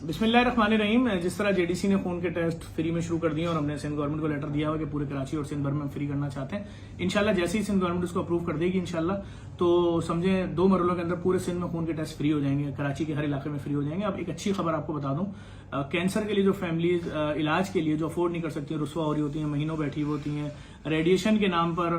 बिस्मिल्लाहिर्रहमानिर्रहीम। जिस तरह जेडीसी ने खून के टेस्ट फ्री में शुरू कर दिए और हमने सिंध गवर्नमेंट को लेटर दिया हुआ कि पूरे कराची और सिंध भर में फ्री करना चाहते हैं, इंशाल्लाह जैसे ही सिंध गवर्नमेंट उसको अप्रूव कर देगी इंशाल्लाह, तो समझे 2 मरहलों के अंदर पूरे सिंध में खून के टेस्ट फ्री हो जाएंगे, कराची के हर इलाके में फ्री हो जाएंगे। अब एक अच्छी खबर आपको बता दूं, कैंसर के लिए जो फैमिलीज इलाज के लिए जो अफोर्ड नहीं कर सकती, रुस्वा हो रही होती हैं, महीनों बैठी हुई होती हैं, रेडिएशन के नाम पर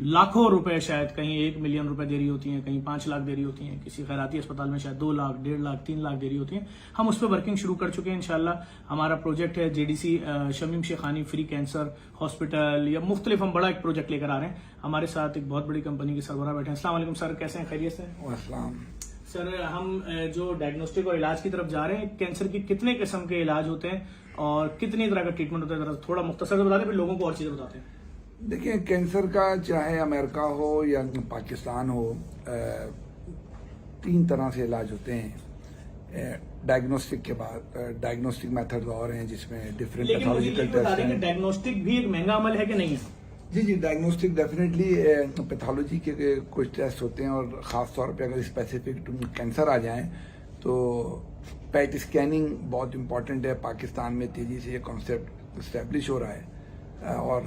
लाखों रुपए, शायद कहीं 1 मिलियन रुपए दे रही होती हैं, कहीं 5 लाख दे रही होती हैं, किसी खैराती अस्पताल में शायद 2 लाख, 1.5 लाख, 3 लाख दे रही होती हैं। हम उस पर वर्किंग शुरू कर चुके हैं इंशाल्लाह। हमारा प्रोजेक्ट है JDC Shamim Shekhani free cancer hospital, या मुख्तलिफ हम बड़ा एक प्रोजेक्ट लेकर आ रहे हैं। हमारे साथ एक बहुत बड़ी कंपनी के सरबराह बैठे हैं। अस्सलाम वालेकुम सर, कैसे हैं? खैरियत से? सर, हम जो डायग्नोस्टिक और इलाज की तरफ जा रहे हैं, कैंसर की कितने किस्म के इलाज होते हैं और कितनी तरह का ट्रीटमेंट होता है, जरा थोड़ा मुख्तसर बता दें, फिर लोगों को और चीजें बताते हैं। देखिए, कैंसर का चाहे अमेरिका हो या पाकिस्तान हो, 3 तरह से इलाज होते हैं। डायग्नोस्टिक के बाद डायग्नोस्टिक मेथड और हैं जिसमें डिफरेंट पैथोलॉजिकल टेस्ट हैं। डायग्नोस्टिक भी एक महंगा अमल है कि नहीं है? जी, डायग्नोस्टिक डेफिनेटली पैथोलॉजी के कुछ टेस्ट होते हैं, और ख़ास तौर पे अगर स्पेसिफिक कैंसर आ जाए तो पेट स्कैनिंग बहुत इम्पॉर्टेंट है। पाकिस्तान में तेज़ी से ये कॉन्सेप्ट इस्टेब्लिश हो रहा है, और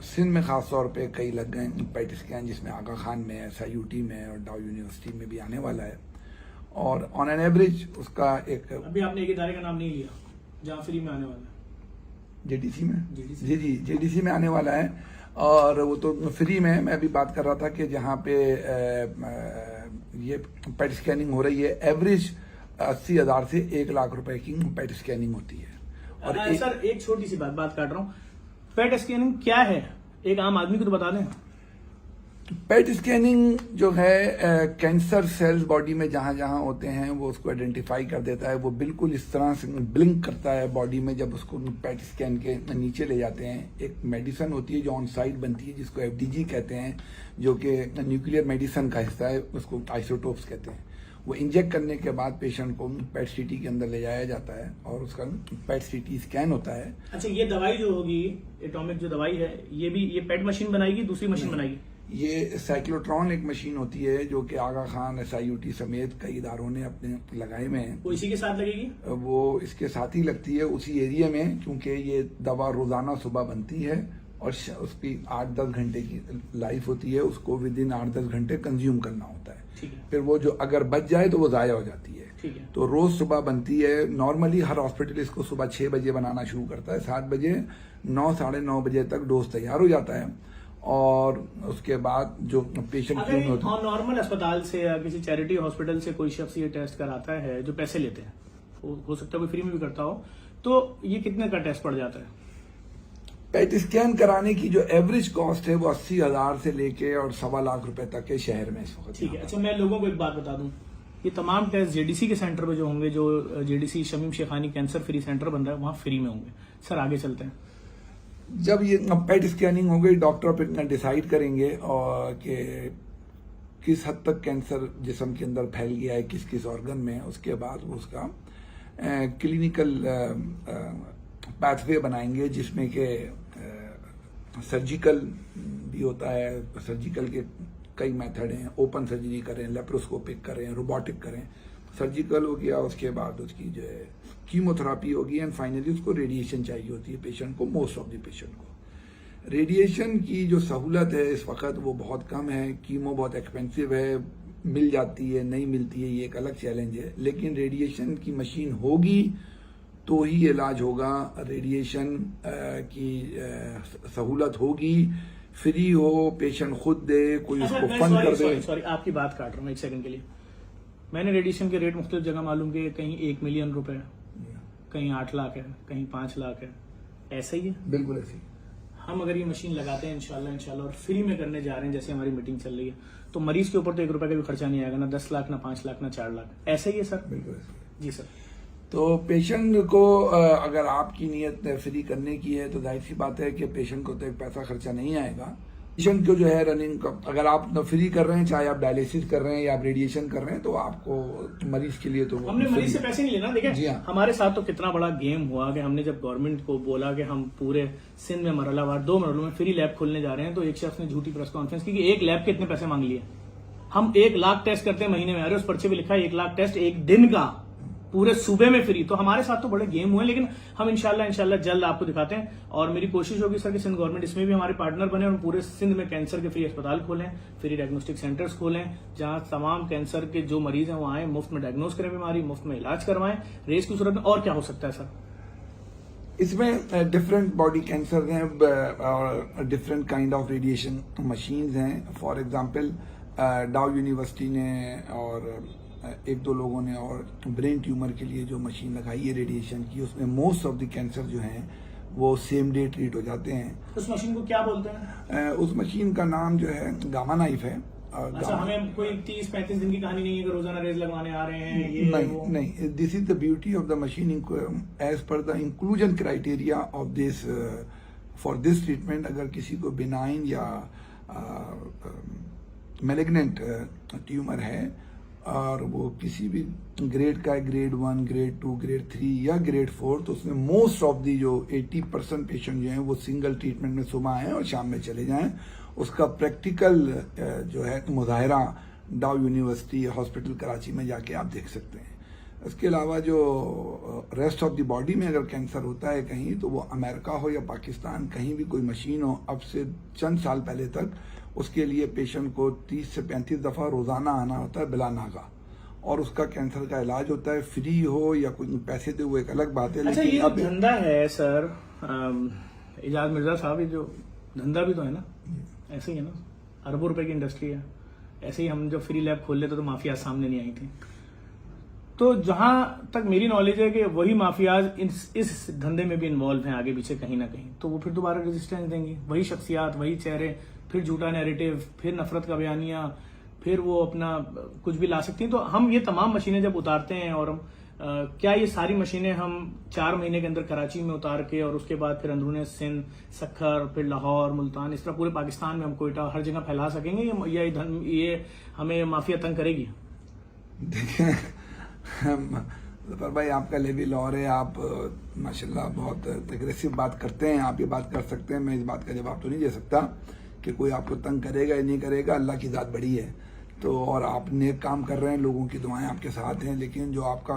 सिंध में ख़ास तौर पे कई लग गए पेट स्कैन, जिसमें आगा खान में है, SIUT में है, और डाउ यूनिवर्सिटी में भी आने वाला है। और ऑन एन एवरेज उसका एक, अभी आपने एक इदारे का नाम नहीं लिया जहाँ फ्री में आने वाला है? जेडीसी में जी जेडीसी में आने वाला है, और वो तो फ्री में है। मैं अभी बात कर रहा था कि जहाँ पे ये पेट स्कैनिंग हो रही है, एवरेज 80,000 से 1 लाख रुपए की पेट स्कैनिंग होती है। और सर, एक छोटी सी बात काट रहा हूँ, पेट स्कैनिंग क्या है, एक आम आदमी को तो बता दें। पेट स्कैनिंग जो है, कैंसर सेल्स बॉडी में जहां जहां होते हैं वो उसको आइडेंटिफाई कर देता है। वो बिल्कुल इस तरह से ब्लिंक करता है बॉडी में जब उसको पेट स्कैन के नीचे ले जाते हैं। एक मेडिसिन होती है जो ऑन साइट बनती है, जिसको FDG कहते हैं, जो कि न्यूक्लियर मेडिसिन का हिस्सा है, उसको आइसोटोप्स कहते हैं। वो इंजेक्ट करने के बाद पेशेंट को पेट CT के अंदर ले जाया जाता है और उसका पेट CT स्कैन होता है। अच्छा, ये दवाई जो होगी, एटॉमिक जो दवाई है, ये पेट मशीन बनाएगी, दूसरी मशीन बनाएगी? ये साइक्लोट्रॉन एक मशीन होती है जो कि आगा खान, SIUT समेत कई इदारों ने अपने लगाए हुए हैं। वो इसी के साथ लगेगी? वो इसके साथ ही लगती है उसी एरिया में, क्योंकि ये दवा रोजाना सुबह बनती है और उसकी 8-10 घंटे की लाइफ होती है। उसको विद इन 8-10 घंटे कंज्यूम करना होता है। फिर वो जो अगर बच जाए तो वो जाया हो जाती है। तो रोज सुबह बनती है। नॉर्मली हर हॉस्पिटल इसको सुबह 6 बजे बनाना शुरू करता है। 7 बजे 9, 9:30 बजे तक डोज तैयार हो जाता है, और उसके बाद जो पेशेंट नॉर्मल अस्पताल से या किसी चैरिटी हॉस्पिटल से कोई शख्स ये टेस्ट कराता है, जो पैसे लेते हैं, हो सकता है कोई फ्री में भी करता हो, तो ये कितने का टेस्ट पड़ जाता है? पेट स्कैन कराने की जो एवरेज कॉस्ट है वो 80,000 से लेके और 1.25 लाख रुपए तक के शहर में इस वक्त। ठीक है। अच्छा, मैं लोगों को एक बात बता दूं, ये तमाम टेस्ट जेडीसी के सेंटर पे जो होंगे, जो JDC Shamim Shekhani cancer free centre बन रहा है, वहां फ्री में होंगे। सर, आगे चलते हैं। जब ये पेट स्कैनिंग हो गई, डॉक्टर फिर डिसाइड करेंगे और कि किस हद तक कैंसर जिस्म के अंदर फैल गया है, किस किस ऑर्गन में। उसके बाद वो उसका क्लिनिकल पाथवे बनाएंगे, जिसमें कि सर्जिकल भी होता है। सर्जिकल के कई मेथड हैं, ओपन सर्जरी करें, लेप्रोस्कोपिक करें, रोबोटिक करें। सर्जिकल हो गया, उसके बाद उसकी जो है कीमोथेरापी होगी, एंड फाइनली उसको रेडिएशन चाहिए होती है पेशेंट को। मोस्ट ऑफ द पेशेंट को रेडिएशन की जो सहूलत है इस वक्त वो बहुत कम है। कीमो बहुत एक्सपेंसिव है, मिल जाती है, नहीं मिलती है, ये एक अलग चैलेंज है। लेकिन रेडिएशन की मशीन होगी तो ही इलाज होगा। रेडिएशन की सहूलत होगी, फ्री हो, पेशेंट खुद दे, कोई उसको फंड कर दे। सॉरी, आपकी बात काट रहा हूँ एक सेकंड के लिए। मैंने रेडिएशन के रेट मुख्तलिफ जगह मालूम किए, कहीं 1 मिलियन रुपए, कहीं 8 लाख है, कहीं 5 लाख है। ऐसा ही है? बिल्कुल ऐसे ही। हम अगर ये मशीन लगाते हैं इंशाल्लाह और फ्री में करने जा रहे हैं, जैसे हमारी मीटिंग चल रही है, तो मरीज के ऊपर तो 1 रुपए का भी खर्चा नहीं आएगा, ना 10 लाख, ना 5 लाख, ना 4 लाख। ऐसा ही है सर? बिल्कुल ऐसे। जी सर। तो पेशेंट को अगर आपकी नीयत फ्री करने की है तो जाहिर सी बात है कि पेशेंट को तो एक पैसा खर्चा नहीं आएगा। पेशेंट को जो है रनिंग, अगर आप फ्री कर रहे हैं, चाहे आप डायलिसिस कर रहे हैं या आप रेडिएशन कर रहे हैं, तो आपको मरीज के लिए तो हमने मरीज से पैसे नहीं लेना। देखिए, जी हाँ, हमारे साथ तो कितना बड़ा गेम हुआ कि हमने जब गवर्नमेंट को बोला कि हम पूरे सिंध में मरहलावार 2 मरहलों में फ्री लैब खोलने जा रहे हैं, तो एक शख्स ने झूठी प्रेस कॉन्फ्रेंस की कि 1 लैब के इतने पैसे मांग लिए। हम 1 लाख टेस्ट करते हैं महीने में। अरे उस पर्चे पे लिखा है 1 लाख टेस्ट एक दिन का। पूरे सूबे में फ्री। तो हमारे साथ तो बड़े गेम हुए, लेकिन हम इंशाल्लाह जल्द आपको दिखाते हैं। और मेरी कोशिश होगी सर कि सिंध गवर्नमेंट इसमें भी हमारे पार्टनर बने और पूरे सिंध में कैंसर के फ्री अस्पताल खोलें, फ्री डायग्नोस्टिक सेंटर्स खोलें, जहां तमाम कैंसर के जो मरीज हैं वो आए, मुफ्त में डायग्नोज करें बीमारी, मुफ्त में इलाज करवाएं। रेस की सूरत में और क्या हो सकता है सर? इसमें डिफरेंट बॉडी कैंसर हैं और different kind of radiation machines हैं। फॉर एग्जांपल डाउ यूनिवर्सिटी ने और एक दो लोगों ने और ब्रेन ट्यूमर के लिए जो मशीन लगाई है रेडिएशन की, उसमें मोस्ट ऑफ द कैंसर जो हैं वो सेम डे ट्रीट हो जाते हैं। उस मशीन को क्या बोलते हैं? उस मशीन का नाम जो है गामा नाइफ है। अच्छा, हमें कोई 30-35 दिन की कहानी नहीं है कि रोजाना रेज लगवाने आ रहे हैं ये नहीं, this is the beauty of the machine as per the inclusion criteria of this for this treatment. अगर किसी को बिनाइन या मैलिग्नेंट ट्यूमर है और वो किसी भी ग्रेड का है, ग्रेड 1, ग्रेड 2, ग्रेड 3 या ग्रेड 4, तो उसमें मोस्ट ऑफ दी जो 80% पेशेंट जो हैं वो सिंगल ट्रीटमेंट में सुबह आएँ और शाम में चले जाएं। उसका प्रैक्टिकल जो है मुजाहरा डाउ यूनिवर्सिटी हॉस्पिटल कराची में जाके आप देख सकते हैं। इसके अलावा जो रेस्ट ऑफ द बॉडी में अगर कैंसर होता है कहीं, तो वो अमेरिका हो या पाकिस्तान, कहीं भी कोई मशीन हो, अब से चंद साल पहले तक उसके लिए पेशेंट को 30 से 35 दफा रोजाना आना होता है बिला नागा, और उसका कैंसर का इलाज होता है। फ्री हो या कोई पैसे दे वो एक अलग बात है। अच्छा, लेकिन ये अब धंधा है सर, इजाज मिर्जा साहब, ये जो धंधा भी तो है ना, ऐसे ही है ना, अरबों रुपए की इंडस्ट्री है। ऐसे ही हम जब फ्री लैब खोल लेते तो माफिया सामने नहीं आई थी। तो जहां तक मेरी नॉलेज है कि वही माफियाज इस धंधे में भी इन्वॉल्व हैं आगे पीछे कहीं ना कहीं, तो वो फिर दोबारा रेजिस्टेंस देंगे। वही शख्सियात, वही चेहरे, फिर झूठा नैरेटिव, फिर नफरत का बयानिया, फिर वो अपना कुछ भी ला सकती हैं। तो हम ये तमाम मशीनें जब उतारते हैं, और हम क्या ये सारी मशीनें हम 4 महीने के अंदर कराची में उतार के और उसके बाद फिर अंदरूनी सिंध, सखर, फिर लाहौर, मुल्तान, इस तरह पूरे पाकिस्तान में हम कोयटा हर जगह फैला सकेंगे, या ये हमें माफिया तंग करेगी? देखिए जफर भाई, आपका लेवल और है, आप माशाल्लाह बहुत एग्रेसिव बात करते हैं। आप ये बात कर सकते हैं, मैं इस बात का जवाब तो नहीं दे सकता कि कोई आपको तंग करेगा या नहीं करेगा। अल्लाह की ज़ात बड़ी है, तो और आप नेक काम कर रहे हैं, लोगों की दुआएं आपके साथ हैं। लेकिन जो आपका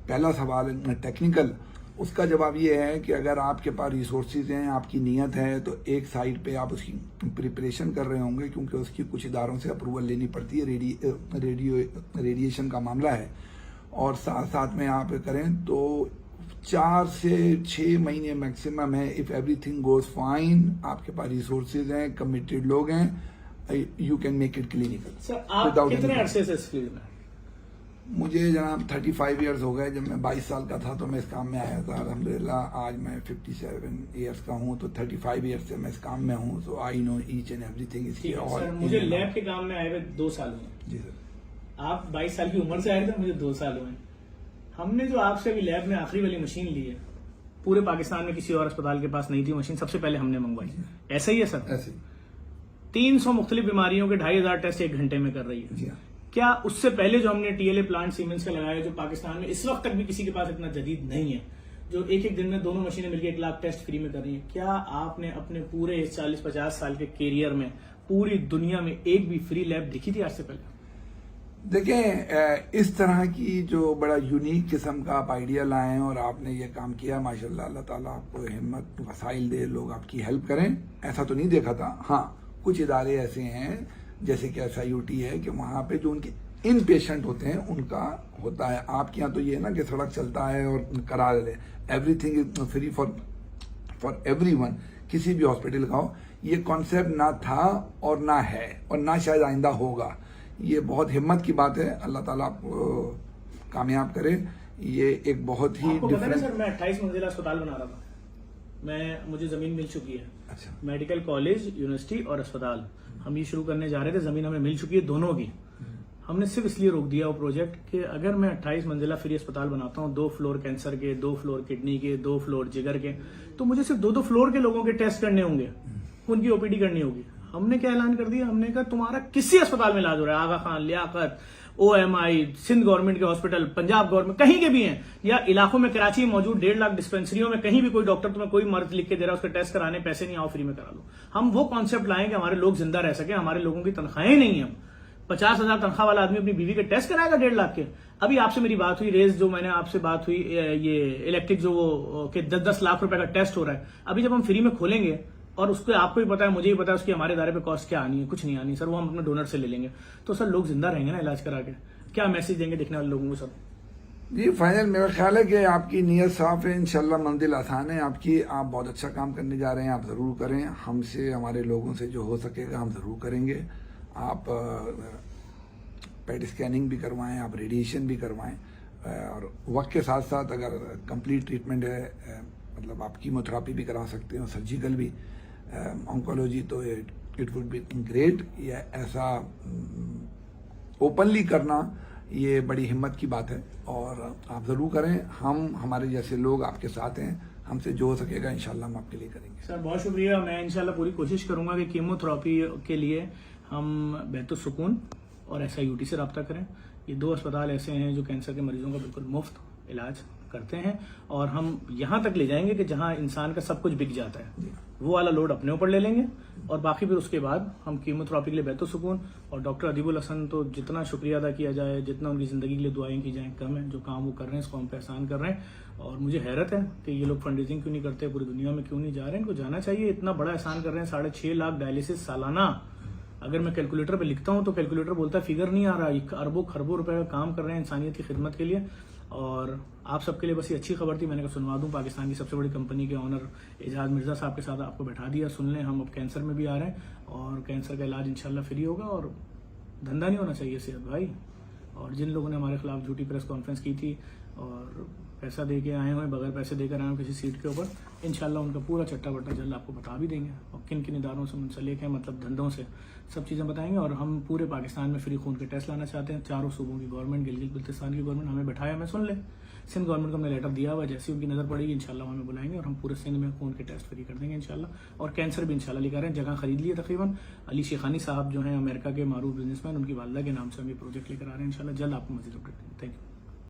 पहला सवाल है टेक्निकल, उसका जवाब ये है कि अगर आपके पास रिसोर्सेज हैं, आपकी नीयत है, तो एक साइड पे आप उसकी प्रिपरेशन कर रहे होंगे, क्योंकि उसकी कुछ इदारों से अप्रूवल लेनी पड़ती है। रेडिएशन का मामला है, और साथ साथ में आप करें तो 4 से 6 महीने मैक्सिमम है। इफ एवरीथिंग गोज फाइन, आपके पास रिसोर्सेज हैं, कमिटेड लोग हैं, you can make it clinical. Sir, आप कितने अरसे से इस फील्ड में? मुझे जनाब 35 ईयर्स हो गए। जब मैं 22 साल का था तो मैं इस काम में आया था। अल्हम्दुलिल्लाह आज मैं 57 ईयर्स का हूँ, तो 35 ईयर्स से मैं इस काम में हूँ। So I know each and everything इसकी। और मुझे लैब के काम में आए हुए 2 साल हुए। जी सर। आप 22 साल की उम्र से आए थे, मुझे 2 साल हुए। हमने जो आपसे अभी लैब में आखिरी वाली मशीन ली है, पूरे पाकिस्तान में किसी और अस्पताल के पास नहीं थी मशीन, सबसे पहले हमने मंगवाई। ऐसा ही है सर? ऐसे 300 मुख्तलिफ बीमारियों के 2500 टेस्ट 1 घंटे में कर रही है। जी हाँ। क्या उससे पहले जो हमने TLA प्लांट सीमेंस का लगाया, जो पाकिस्तान में इस वक्त तक भी किसी के पास इतना जदीद नहीं है, जो एक दिन में दोनों मशीनें मिलकर 1 लाख टेस्ट फ्री में कर रही है, क्या आपने अपने पूरे 40-50 साल के कैरियर में पूरी दुनिया में एक भी फ्री लैब देखी थी आज से पहले? देखें, इस तरह की जो बड़ा यूनिक किस्म का आप आइडिया लाएं और आपने ये काम किया, माशाल्लाह, अल्लाह ताला आपको हिम्मत वसाइल दे, लोग आपकी हेल्प करें, ऐसा तो नहीं देखा था। हाँ, कुछ इदारे ऐसे हैं जैसे कि SIUT है कि वहाँ पे जो उनके इन पेशेंट होते हैं उनका होता है। आपके यहाँ तो ये है ना कि सड़क चलता है और करा ले, everything is free for everyone. किसी भी हॉस्पिटल का हो, ये कॉन्सेप्ट ना था और ना है और ना शायद आइंदा होगा। ये बहुत हिम्मत की बात है। अल्लाह ताला आपको कामयाब करे। ये एक बहुत ही डिफरेंट। सर, मैं 28 मंजिला अस्पताल बना रहा था। मुझे जमीन मिल चुकी है। अच्छा। मेडिकल कॉलेज, यूनिवर्सिटी और अस्पताल हम ये शुरू करने जा रहे थे। जमीन हमें मिल चुकी है दोनों की। हमने सिर्फ इसलिए रोक दिया वो प्रोजेक्ट कि अगर मैं 28 मंजिला फ्री अस्पताल बनाता हूँ, 2 फ्लोर कैंसर के, 2 फ्लोर किडनी के, 2 फ्लोर जिगर के, तो मुझे सिर्फ 2 फ्लोर के लोगों के टेस्ट करने होंगे, उनकी OPD करनी होगी। हमने क्या ऐलान कर दिया, हमने कहा तुम्हारा किसी अस्पताल में इलाज हो रहा है, आगा खान, लियाकत, OMI, सिंध गवर्नमेंट के हॉस्पिटल, पंजाब गवर्नमेंट, कहीं के भी हैं, या इलाकों में कराची में मौजूद 1.5 लाख डिस्पेंसरियों में कहीं भी कोई डॉक्टर तुम्हें कोई मर्ज लिख के दे रहा है, उसके टेस्ट कराने पैसे नहीं, आओ फ्री में करा लो। हम वो कॉन्सेप्ट लाएं कि हमारे लोग जिंदा रह सके। हमारे लोगों की तनख्वाहें नहीं है, 50,000 तनख्वाह वाला आदमी अपनी बीवी के टेस्ट कराएगा 1.5 लाख के। अभी आपसे मेरी बात हुई, रेस जो मैंने आपसे बात हुई, ये इलेक्ट्रिक जो वो कि 10-10 लाख रुपए का टेस्ट हो रहा है, अभी जब हम फ्री में खोलेंगे और उसको आपको भी पता है, मुझे भी पता है उसकी हमारे इदारे पे कॉस्ट क्या आनी है, कुछ नहीं आनी सर, वो हम अपने डोनर से ले लेंगे, तो सर लोग जिंदा रहेंगे ना इलाज करा के। क्या मैसेज देंगे देखने वाले लोगों को सर? जी फाइनल मेरा ख्याल है कि आपकी नीयत साफ है, इंशाल्लाह मंजिल आसान है आपकी, आप बहुत अच्छा काम करने जा रहे हैं, आप ज़रूर करें, हमसे हमारे लोगों से जो हो सकेगा हम ज़रूर करेंगे। आप पेट स्कैनिंग भी करवाएं, आप रेडिएशन भी करवाएं, और वक्त के साथ साथ अगर कंप्लीट ट्रीटमेंट है, मतलब आप कीमोथेरापी भी करा सकते हो, सर्जिकल भी, ऑन्कोलॉजी, तो इट वुड बी ग्रेट। ये ऐसा ओपनली करना ये बड़ी हिम्मत की बात है और आप ज़रूर करें। हम हमारे जैसे लोग आपके साथ हैं, हमसे जो हो सकेगा इंशाल्लाह हम आपके लिए करेंगे। सर बहुत शुक्रिया। मैं इंशाल्लाह पूरी कोशिश करूंगा कि कीमोथेरापी के लिए हम बेहतर सुकून और SIUT से रब्ता करें। ये 2 अस्पताल ऐसे हैं जो कैंसर के मरीजों का बिल्कुल मुफ्त इलाज करते हैं, और हम यहाँ तक ले जाएंगे कि जहाँ इंसान का सब कुछ बिक जाता है, वो वाला लोड अपने ऊपर ले लेंगे, और बाकी फिर उसके बाद हम कीमोथेरापी के लिए बेहतर सुकून। और डॉक्टर अदीबुल हसन, तो जितना शुक्रिया अदा किया जाए, जितना उनकी ज़िंदगी के लिए दुआएं की जाएं कम है। जो काम वो कर रहे हैं इसको हम पे एहसान कर रहे हैं, और मुझे हैरत है कि ये लोग फंड रेजिंग क्यों नहीं करते, पूरी दुनिया में क्यों नहीं जा रहे हैं, इनको जाना चाहिए। इतना बड़ा एहसान कर रहे हैं, 6.5 लाख डायलिसिस सालाना। अगर मैं कैलकुलेटर पे लिखता हूं तो कैलकुलेटर बोलता है फिगर नहीं आ रहा, अरबों खरबों रुपए का काम कर रहे हैं इंसानियत की खिदमत के लिए। और आप सबके लिए बस ये अच्छी खबर थी, मैंने कहा सुनवा दूं। पाकिस्तान की सबसे बड़ी कंपनी के ऑनर एजाज मिर्जा साहब के साथ आपको बैठा दिया, सुन लें। हम अब कैंसर में भी आ रहे हैं और कैंसर का इलाज इंशाल्लाह फ्री होगा, और धंधा नहीं होना चाहिए सेहत भाई। और जिन लोगों ने हमारे खिलाफ झूठी प्रेस कॉन्फ्रेंस की थी और पैसा दे के आए हुए, बगैर पैसे देकर आए हुए किसी सीट के ऊपर, इंशाल्लाह उनका पूरा चट्टा बट्टा जल्द आपको बता भी देंगे, और किन किन इदारों से मुंसलिक हैं, मतलब धंधों से, सब चीज़ें बताएंगे। और हम पूरे पाकिस्तान में फ्री खून के टेस्ट लाना चाहते हैं। 4 सूबों की गवर्नमेंट, गिलगित बल्तिस्तान की गवर्नमेंट हमें बैठाया, हमें सुन ले। सिंध गवर्नमेंट को हमने लेटर दिया हुआ, जैसी उनकी नज़र पड़ेगी इंशाल्लाह हमें बुलाएंगे और हम पूरे सिंध में खून के टेस्ट फ्री कर देंगे इंशाल्लाह। और कैंसर भी इंशाल्लाह लेकर रहे हैं, जगह खरीद ली है तकरीबन। अली शेखानी साहब जो हैं अमेरिका के मारूफ बिजनेसमैन, उनकी वालदा के नाम से हम ये प्रोजेक्ट लेकर आ रहे हैं इंशाल्लाह। जल्द आपको मज़ीद अपडेट। Thank you.